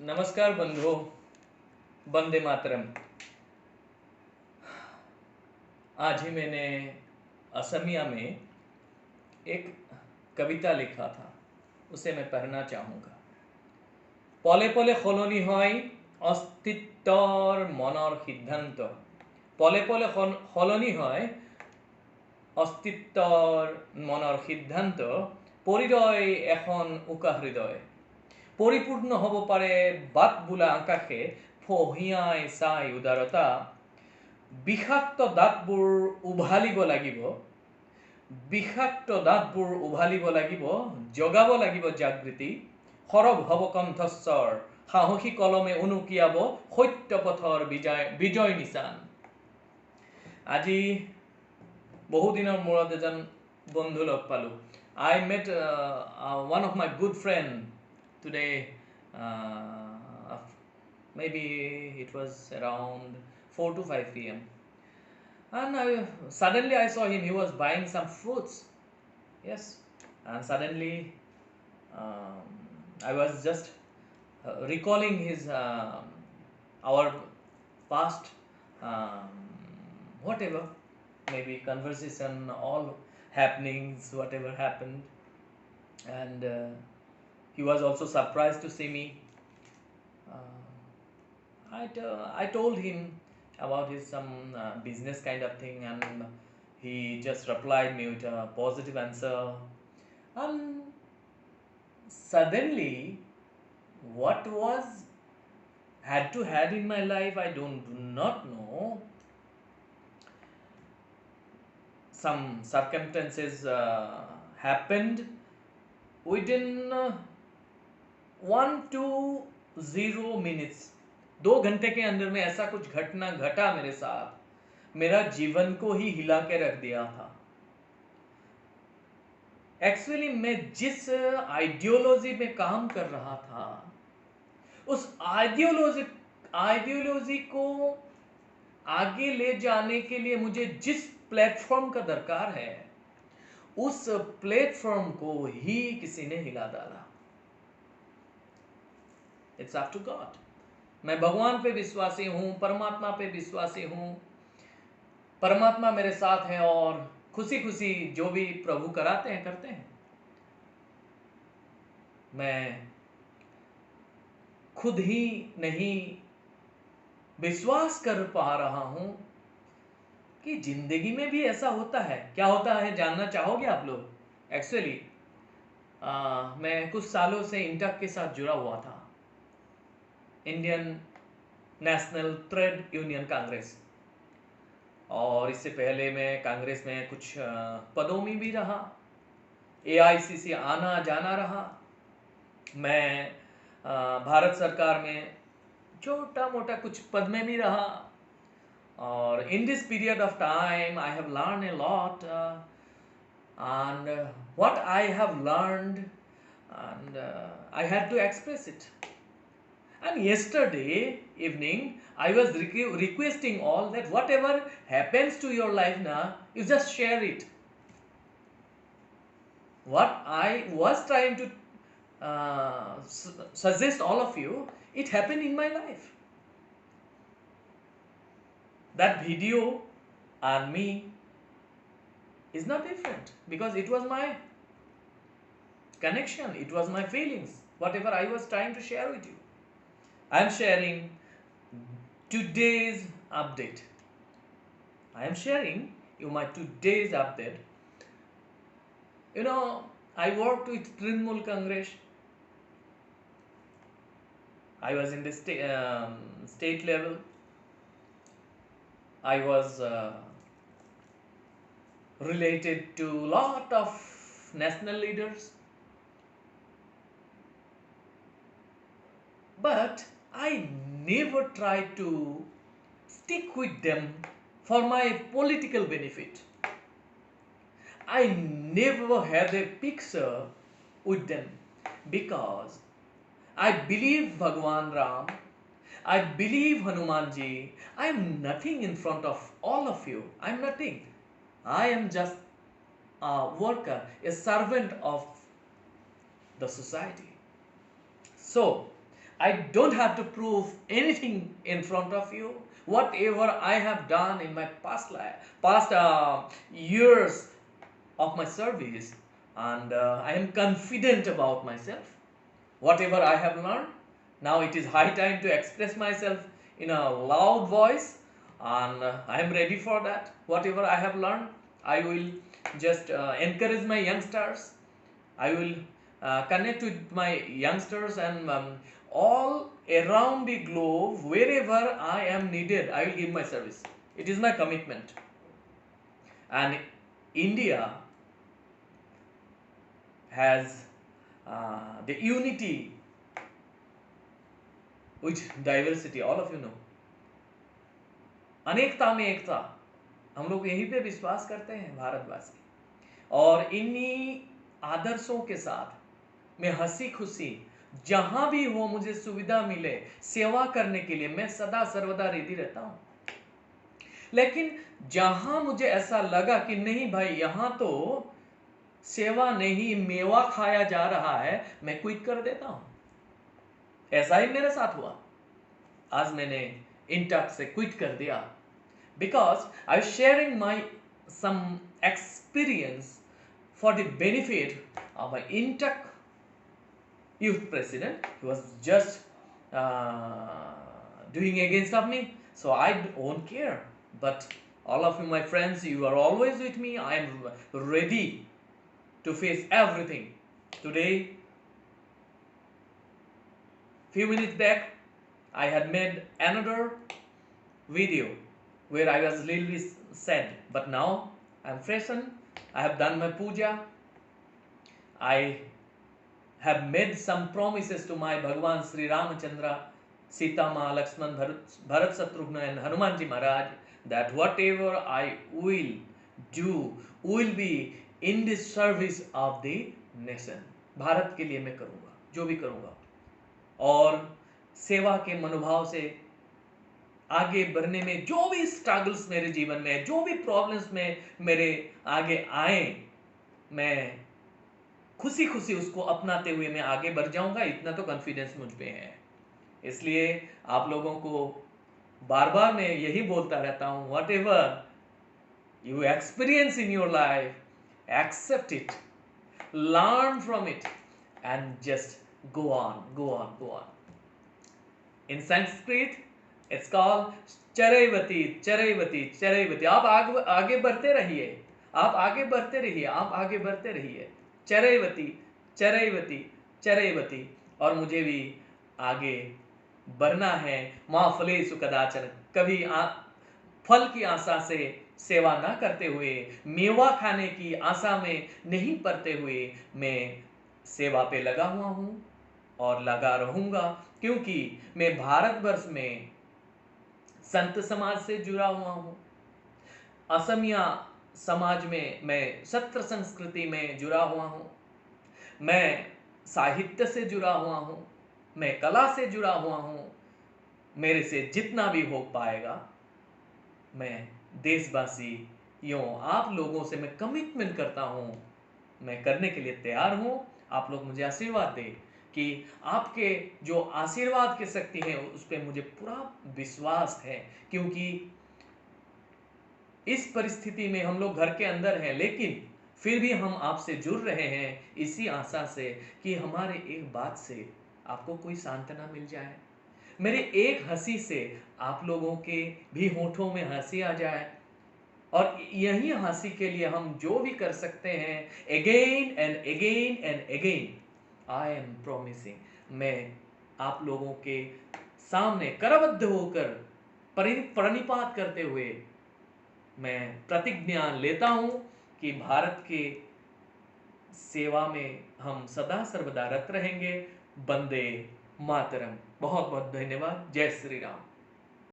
नमस्कार बंधुओं, वंदे मातरम। आज ही मैंने असमिया में एक कविता लिखा था, उसे मैं पढ़ना चाहूँगा। पले पले सलনি হয় अस्तित्वर मनर सिद्धांत। पले पले सलনি হয় अस्तित्वर मनर सिद्धांत। परिरय এখন উকা হৃদয়। পৰিপূৰ্ণ হ'ব পাৰে বাট বোলা আকাশে, ফহিয়াই চাই উদাৰতা। বিষাক্ত দাঁতবোৰ উভালিব লাগিব, বিষাক্ত দাঁতবোৰ উভালিব লাগিব, জগাব লাগিব জাগৃতি। সৰব হ'ব কণ্ঠস্বৰ, সাহসী কলমে উনুকিয়াব সত্য পথৰ বিজয় নিচান। আজি বহুদিনৰ মূৰত এজন বন্ধু লগ পালোঁ। I met one of my good friend today. Maybe it was around 4 to 5 p.m. And suddenly I saw him. He was buying some fruits. Yes. And suddenly I was just recalling his our past whatever, maybe conversation, all happenings, whatever happened. And he was also surprised to see me. I told him about his some business kind of thing, and he just replied me with a positive answer. And suddenly, what was had in my life, I do not know. Some circumstances happened within 1 to 0 minutes. 2 घंटे के अंदर में ऐसा कुछ घटना घटा मेरे साथ, मेरा जीवन को ही हिला के रख दिया था। एक्चुअली मैं जिस आइडियोलॉजी में काम कर रहा था, उस आइडियोलॉजी को आगे ले जाने के लिए मुझे जिस प्लेटफॉर्म का दरकार है, उस प्लेटफॉर्म को ही किसी ने हिला डाला। It's up to God. मैं भगवान पे विश्वासी हूं, परमात्मा पे विश्वासी हूं। परमात्मा मेरे साथ है और खुशी खुशी जो भी प्रभु कराते हैं करते हैं। मैं खुद ही नहीं विश्वास कर पा रहा हूं कि जिंदगी में भी ऐसा होता है। क्या होता है जानना चाहोगे आप लोग? एक्चुअली मैं कुछ सालों से इंटक के साथ जुड़ा हुआ था, Indian national trade union Congress. और इससे पहले मैं कांग्रेस में कुछ पदों में भी रहा, AICC आना जाना रहा। मैं भारत सरकार में छोटा मोटा कुछ पद में भी रहा। और in this period of time I have learn a lot, and what I have learned, and I had to express it. And yesterday evening I was requesting all that whatever happens to your life now, you just share it. What I was trying to suggest all of you, it happened in my life. That video and me is not different, because it was my connection, it was my feelings, whatever I was trying to share with you. I am sharing today's update. I am sharing you my today's update. You know, I worked with Trinamool Congress. I was in the state level. I was related to lot of national leaders. But I never tried to stick with them for my political benefit. I never had a picture with them, because I believe Bhagwan Ram, I believe Hanumanji. I am nothing in front of all of you. I am nothing. I am just a worker, a servant of the society. So I don't have to prove anything in front of you. Whatever I have done in my past years of my service, and I am confident about myself. Whatever I have learned, now it is high time to express myself in a loud voice, and I am ready for that. Whatever I have learned, I will just encourage my youngsters. I will connect with my youngsters and all around the globe, wherever I am needed, I will give my service. It is my commitment. And India has the unity with diversity, all of you know. अनेकता में एकता, हम लोग यहीं पे विश्वास करते हैं भारतवासी। और इन्हीं आदर्शों के साथ मैं हंसी खुशी जहां भी हो, मुझे सुविधा मिले सेवा करने के लिए मैं सदा सर्वदा रेडी रहता हूं। लेकिन जहां मुझे ऐसा लगा कि नहीं भाई, यहां तो सेवा नहीं मेवा खाया जा रहा है, मैं क्विट कर देता हूं। ऐसा ही मेरे साथ हुआ। आज मैंने इंटक से क्विट कर दिया, because I am sharing my some experience for the benefit of my Intec youth president. He was just doing against of me, so I don't care. But all of you, my friends, you are always with me. I am ready to face everything. Today, few minutes back, I had made another video where I was a little bit sad, but now I am freshened. I have done my puja. I have made some promises to my Bhagwan Sri Ramachandra, Sita Ma, Lakshman, Bharat Shatrugna and Hanumanji Maharaj, that whatever I will do will be in the service of the nation. Bharat के लिए मैं करूँगा जो भी करूँगा, और सेवा के मनोभाव से आगे बढ़ने में जो भी स्ट्रगल्स मेरे जीवन में, जो भी प्रॉब्लम्स में मेरे आगे आए, मैं खुशी खुशी उसको अपनाते हुए मैं आगे बढ़ जाऊंगा। इतना तो कॉन्फिडेंस मुझ पे है। इसलिए आप लोगों को बार बार मैं यही बोलता रहता हूं, whatever you experience in your life, accept it, learn from it and just go on, go on, go on. In Sanskrit it's called charaiveti, charaiveti, charaiveti. आप आगे बढ़ते रहिए, आप आगे बढ़ते रहिए, आप आगे बढ़ते रहिए। चरैवती, चरैवती, चरैवती। और मुझे भी आगे बढ़ना है। माँ फलेषु कदाचन, कभी फल की आशा से सेवा ना करते हुए, मेवा खाने की आशा में नहीं पड़ते हुए मैं सेवा पे लगा हुआ हूँ और लगा रहूँगा, क्योंकि मैं भारतवर्ष में संत समाज से जुड़ा हुआ हूँ, असमिया समाज में मैं सत्र संस्कृति में जुड़ा हुआ हूँ, मैं साहित्य से जुड़ा हुआ हूँ, मैं कला से जुड़ा हुआ हूँ। मेरे से जितना भी हो पाएगा मैं देशवासियों, आप लोगों से मैं कमिटमेंट करता हूँ, मैं करने के लिए तैयार हूँ। आप लोग मुझे आशीर्वाद दें, कि आपके जो आशीर्वाद की शक्ति है उस पर मुझे पूरा विश्वास है, क्योंकि इस परिस्थिति में हम लोग घर के अंदर हैं, लेकिन फिर भी हम आपसे जुड़ रहे हैं इसी आशा से कि हमारे एक बात से आपको कोई सांत्वना मिल जाए, मेरे एक हंसी से आप लोगों के भी होठों में हंसी आ जाए। और यही हंसी के लिए हम जो भी कर सकते हैं, again and again and again, I am promising, मैं आप लोगों के सामने करबद्ध होकर प्रणिपात करते हुए मैं प्रतिज्ञा लेता हूं कि भारत के सेवा में हम सदा सर्वदा रत रहेंगे। वंदे मातरम। बहुत बहुत धन्यवाद। जय श्री राम।